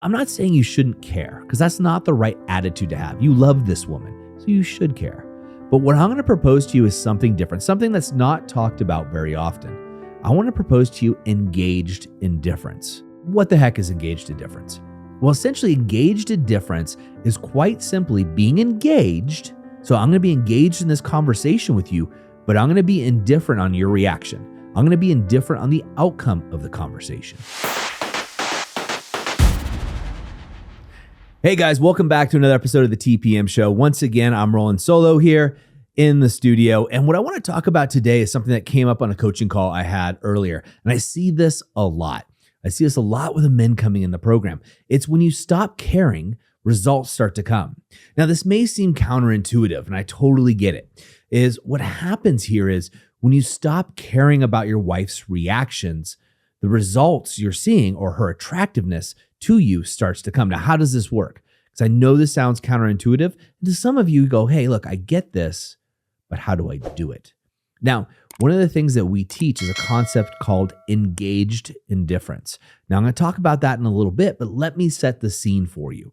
I'm not saying you shouldn't care, because that's not the right attitude to have. You love this woman, so you should care. But what I'm going to propose to you is something different, something that's not talked about very often. I want to propose to you engaged indifference. What the heck is engaged indifference? Well, essentially, engaged indifference is quite simply being engaged. So I'm going to be engaged in this conversation with you, but I'm going to be indifferent on your reaction. I'm going to be indifferent on the outcome of the conversation. Hey guys, welcome back to another episode of the TPM Show. Once again, I'm rolling solo here in the studio. And what I want to talk about today is something that came up on a coaching call I had earlier. And I see this a lot. I see this a lot with the men coming in the program. It's when you stop caring, results start to come. Now, this may seem counterintuitive, and I totally get it. Is what happens here is when you stop caring about your wife's reactions, the results you're seeing or her attractiveness to you starts to come. Now, how does this work? Because I know this sounds counterintuitive. And to some of you go, hey, look, I get this, but how do I do it? Now, one of the things that we teach is a concept called engaged indifference. Now, I'm going to talk about that in a little bit, but let me set the scene for you.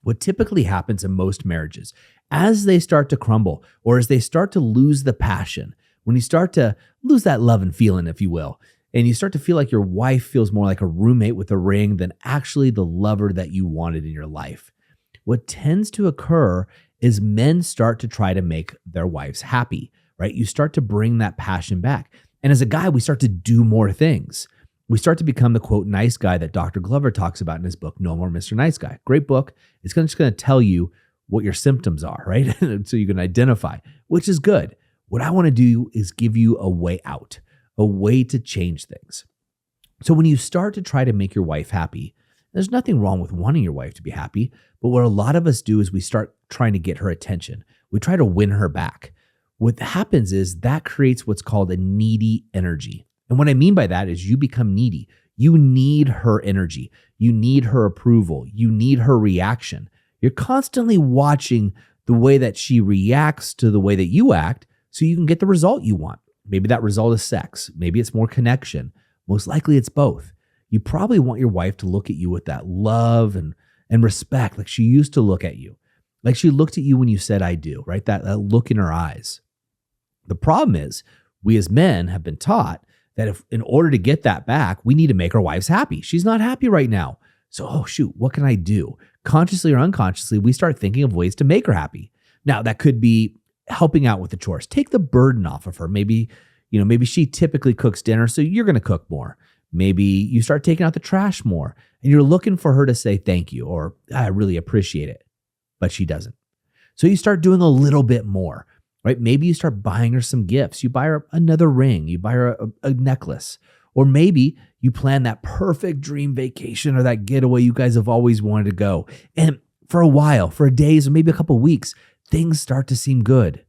What typically happens in most marriages, as they start to crumble or as they start to lose the passion, when you start to lose that love and feeling, if you will, and you start to feel like your wife feels more like a roommate with a ring than actually the lover that you wanted in your life. What tends to occur is men start to try to make their wives happy, right? You start to bring that passion back. And as a guy, we start to do more things. We start to become the quote, nice guy that Dr. Glover talks about in his book, No More Mr. Nice Guy. Great book. It's just going to tell you what your symptoms are, right? So you can identify, which is good. What I want to do is give you a way out, a way to change things. So when you start to try to make your wife happy, there's nothing wrong with wanting your wife to be happy, but what a lot of us do is we start trying to get her attention. We try to win her back. What happens is that creates what's called a needy energy. And what I mean by that is you become needy. You need her energy. You need her approval. You need her reaction. You're constantly watching the way that she reacts to the way that you act so you can get the result you want. Maybe that result is sex. Maybe it's more connection. Most likely it's both. You probably want your wife to look at you with that love and respect, like she used to look at you. Like she looked at you when you said, I do, right? That look in her eyes. The problem is we as men have been taught that if in order to get that back, we need to make our wives happy. She's not happy right now. So, oh shoot, what can I do? Consciously or unconsciously, we start thinking of ways to make her happy. Now that could be helping out with the chores. Take the burden off of her. Maybe she typically cooks dinner, so you're going to cook more. Maybe you start taking out the trash more and you're looking for her to say thank you or I really appreciate it, but she doesn't. So you start doing a little bit more, right? Maybe you start buying her some gifts. You buy her another ring, you buy her a necklace, or maybe you plan that perfect dream vacation or that getaway you guys have always wanted to go. And for a while, for days or maybe a couple of weeks, things start to seem good.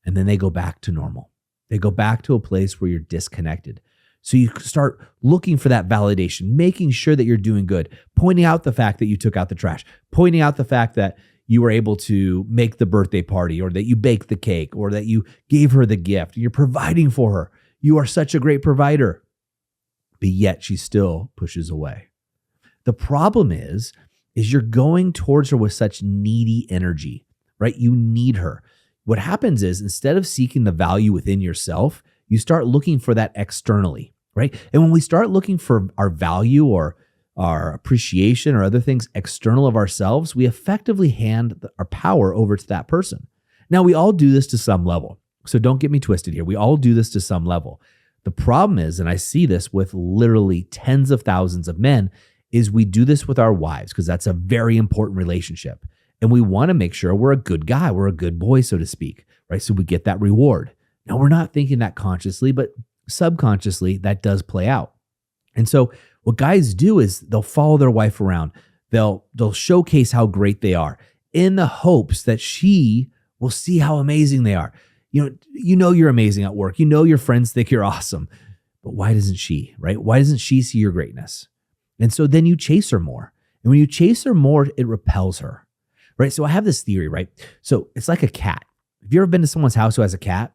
And then they go back to normal. They go back to a place where you're disconnected. So you start looking for that validation, making sure that you're doing good, pointing out the fact that you took out the trash, pointing out the fact that you were able to make the birthday party or that you baked the cake or that you gave her the gift. You're providing for her. You are such a great provider. But yet she still pushes away. The problem is you're going towards her with such needy energy, right? You need her. What happens is instead of seeking the value within yourself, you start looking for that externally, right? And when we start looking for our value or our appreciation or other things external of ourselves, we effectively hand our power over to that person. Now, we all do this to some level. So don't get me twisted here. We all do this to some level. The problem is, and I see this with literally tens of thousands of men, is we do this with our wives because that's a very important relationship. And we want to make sure we're a good guy. We're a good boy, so to speak, right? So we get that reward. Now, we're not thinking that consciously, but subconsciously, that does play out. And so what guys do is they'll follow their wife around. They'll showcase how great they are in the hopes that she will see how amazing they are. You know you're amazing at work. You know your friends think you're awesome. But why doesn't she, right? Why doesn't she see your greatness? And so then you chase her more. And when you chase her more, it repels her, right? So I have this theory, right? So it's like a cat. Have you ever been to someone's house who has a cat?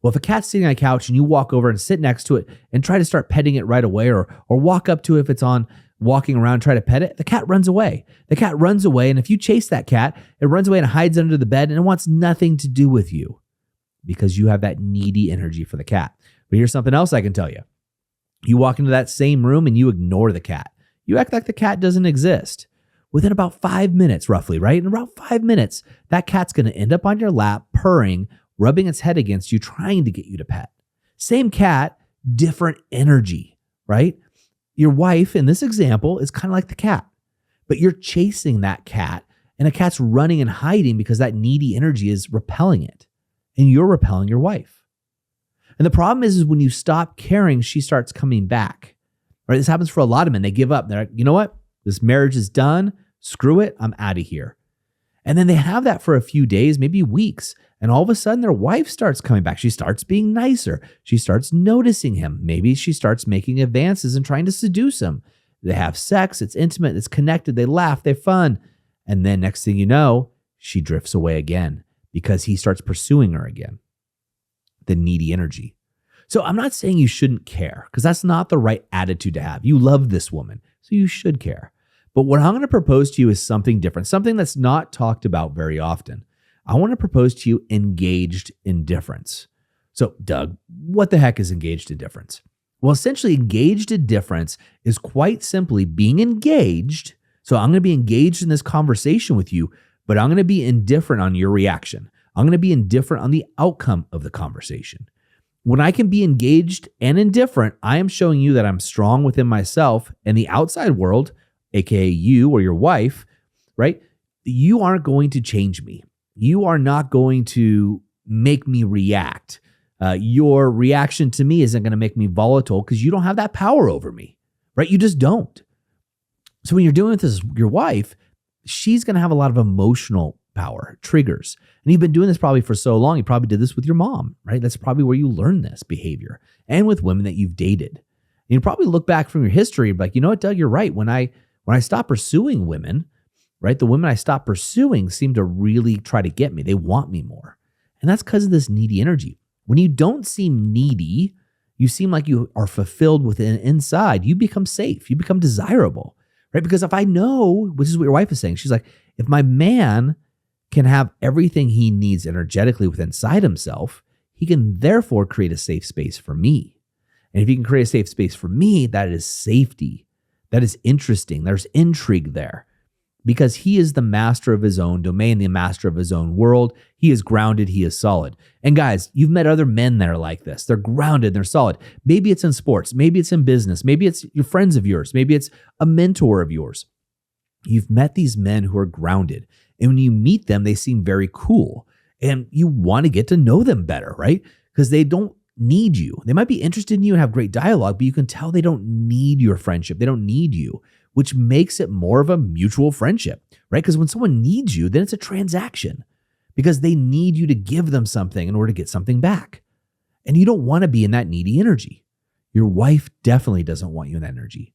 Well, if a cat's sitting on a couch and you walk over and sit next to it and try to start petting it right away or walk up to it if it's on walking around, try to pet it, the cat runs away. The cat runs away. And if you chase that cat, it runs away and hides under the bed and it wants nothing to do with you because you have that needy energy for the cat. But here's something else I can tell you. You walk into that same room and you ignore the cat. You act like the cat doesn't exist. Within about 5 minutes, roughly, right? In about 5 minutes, that cat's going to end up on your lap, purring, rubbing its head against you, trying to get you to pet. Same cat, different energy, right? Your wife, in this example, is kind of like the cat, but you're chasing that cat, and a cat's running and hiding because that needy energy is repelling it, and you're repelling your wife. And the problem is when you stop caring, she starts coming back, right? This happens for a lot of men. They give up. They're like, you know what? This marriage is done. Screw it. I'm out of here. And then they have that for a few days, maybe weeks. And all of a sudden their wife starts coming back. She starts being nicer. She starts noticing him. Maybe she starts making advances and trying to seduce him. They have sex. It's intimate. It's connected. They laugh. They're fun. And then next thing you know, she drifts away again because he starts pursuing her again. The needy energy. So I'm not saying you shouldn't care because that's not the right attitude to have. You love this woman, so you should care. But what I'm going to propose to you is something different, something that's not talked about very often. I want to propose to you engaged indifference. So, Doug, what the heck is engaged indifference? Well, essentially, engaged indifference is quite simply being engaged. So I'm going to be engaged in this conversation with you, but I'm going to be indifferent on your reaction. I'm going to be indifferent on the outcome of the conversation. When I can be engaged and indifferent, I am showing you that I'm strong within myself and the outside world, aka you or your wife, right? You aren't going to change me. You are not going to make me react. Your reaction to me isn't going to make me volatile because you don't have that power over me, right? You just don't. So when you're doing this with your wife, she's going to have a lot of emotional power, triggers. And you've been doing this probably for so long. You probably did this with your mom, right? That's probably where you learned this behavior and with women that you've dated. And you probably look back from your history and be like, you know what, Doug, you're right. When I stopped pursuing women, right? The women I stopped pursuing seem to really try to get me. They want me more. And that's because of this needy energy. When you don't seem needy, you seem like you are fulfilled within inside. You become safe. You become desirable, right? Because if I know, which is what your wife is saying, she's like, if my man can have everything he needs energetically within inside himself, he can therefore create a safe space for me. And if he can create a safe space for me, that is safety. That is interesting. There's intrigue there because he is the master of his own domain, the master of his own world. He is grounded. He is solid. And guys, you've met other men that are like this. They're grounded. They're solid. Maybe it's in sports. Maybe it's in business. Maybe it's your friends of yours. Maybe it's a mentor of yours. You've met these men who are grounded. And when you meet them, they seem very cool. And you want to get to know them better, right? Because they don't need you. They might be interested in you and have great dialogue, but you can tell they don't need your friendship. They don't need you, which makes it more of a mutual friendship, right? Because when someone needs you, then it's a transaction because they need you to give them something in order to get something back. And you don't want to be in that needy energy. Your wife definitely doesn't want you in that energy.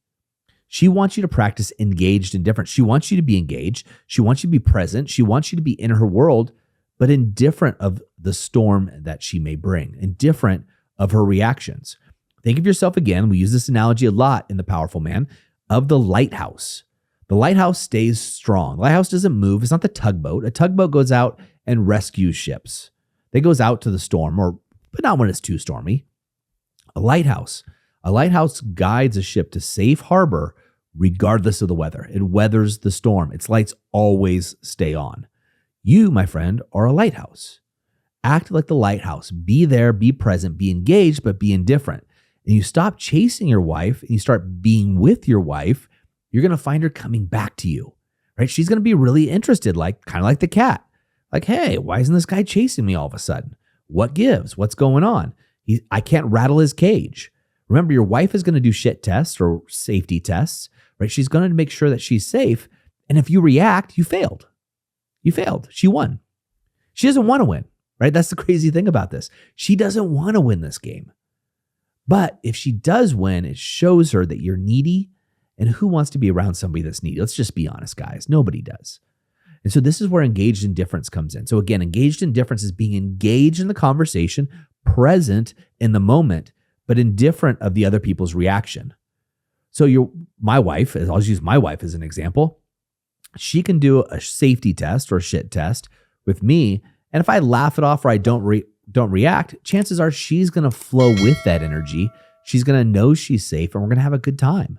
She wants you to practice engaged indifference. She wants you to be engaged. She wants you to be present. She wants you to be in her world, but indifferent of the storm that she may bring, indifferent of her reactions. Think of yourself again. We use this analogy a lot in The Powerful Man of the lighthouse. The lighthouse stays strong. The lighthouse doesn't move. It's not the tugboat. A tugboat goes out and rescues ships. It goes out to the storm, but not when it's too stormy. A lighthouse guides a ship to safe harbor regardless of the weather. It weathers the storm. Its lights always stay on. You, my friend, are a lighthouse. Act like the lighthouse. Be there, be present, be engaged, but be indifferent. And you stop chasing your wife and you start being with your wife, you're going to find her coming back to you, right? She's going to be really interested, kind of like the cat. Like, hey, why isn't this guy chasing me all of a sudden? What gives? What's going on? I can't rattle his cage. Remember, your wife is going to do shit tests or safety tests, right? She's going to make sure that she's safe. And if you react, you failed. You failed. She won. She doesn't want to win, right? That's the crazy thing about this. She doesn't want to win this game. But if she does win, it shows her that you're needy. And who wants to be around somebody that's needy? Let's just be honest, guys. Nobody does. And so this is where engaged indifference comes in. So again, engaged indifference is being engaged in the conversation, present in the moment, but indifferent of the other people's reaction. So my wife, I'll just use my wife as an example. She can do a safety test or a shit test with me. And if I laugh it off or I don't react, chances are she's going to flow with that energy. She's going to know she's safe and we're going to have a good time.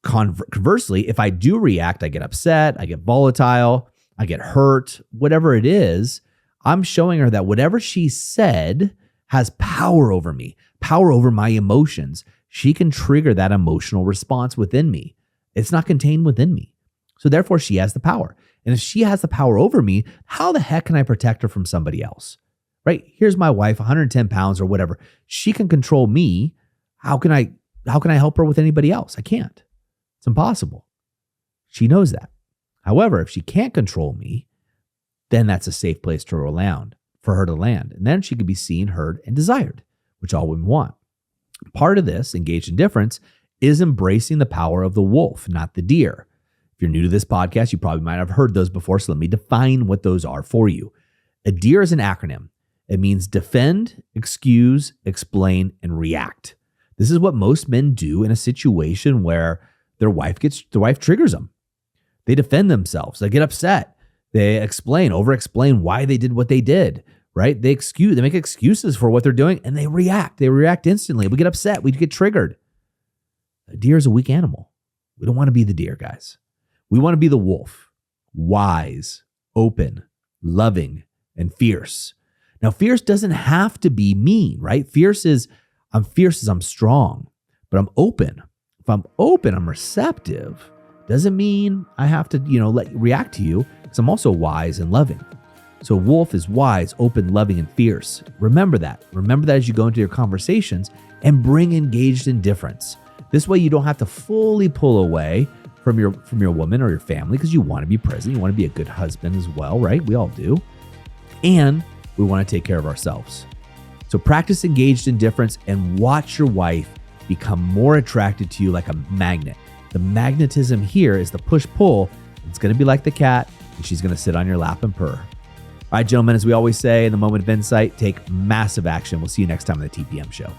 Conversely, if I do react, I get upset, I get volatile, I get hurt, whatever it is, I'm showing her that whatever she said has power over me, power over my emotions. She can trigger that emotional response within me. It's not contained within me. So therefore, she has the power. And if she has the power over me, how the heck can I protect her from somebody else? Right? Here's my wife, 110 pounds or whatever. She can control me. How can I help her with anybody else? I can't. It's impossible. She knows that. However, if she can't control me, then that's a safe place for her to land. And then she could be seen, heard, and desired, which all women want. Part of this, engaged indifference, is embracing the power of the wolf, not the deer. If you're new to this podcast, you probably might have heard those before, so let me define what those are for you. A DEAR is an acronym. It means defend, excuse, explain, and react. This is what most men do in a situation where their wife triggers them. They defend themselves. They get upset. They over-explain why they did what they did, right? They make excuses for what they're doing and they react. They react instantly. We get upset. We get triggered. A deer is a weak animal. We don't want to be the deer, guys. We want to be the wolf, wise, open, loving, and fierce. Now, fierce doesn't have to be mean, right? I'm fierce as I'm strong, but I'm open. If I'm open, I'm receptive. Doesn't mean I have to, react to you, because I'm also wise and loving. So wolf is wise, open, loving, and fierce. Remember that. Remember that as you go into your conversations and bring engaged indifference. This way you don't have to fully pull away from your woman or your family because you want to be present. You want to be a good husband as well, right? We all do. And we want to take care of ourselves. So practice engaged indifference and watch your wife become more attracted to you like a magnet. The magnetism here is the push-pull. It's going to be like the cat, and she's going to sit on your lap and purr. All right, gentlemen, as we always say in the moment of insight, take massive action. We'll see you next time on the TPM show.